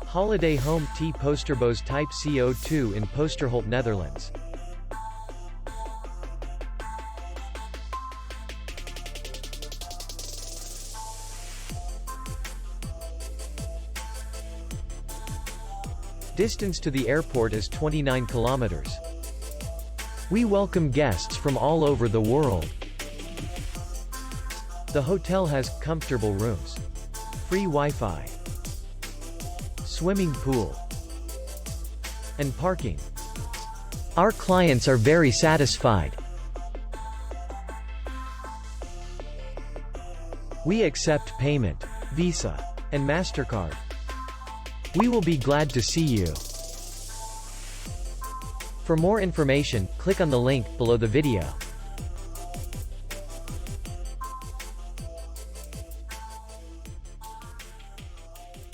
Holiday Home T Posterbos Type C 02 in Posterholt, Netherlands. Distance to the airport is 29 kilometers. We welcome guests from all over the world. The hotel has comfortable rooms, free Wi-Fi, swimming pool, and parking. Our clients are very satisfied. We accept payment, Visa, and MasterCard. We will be glad to see you. For more information, click on the link below the video.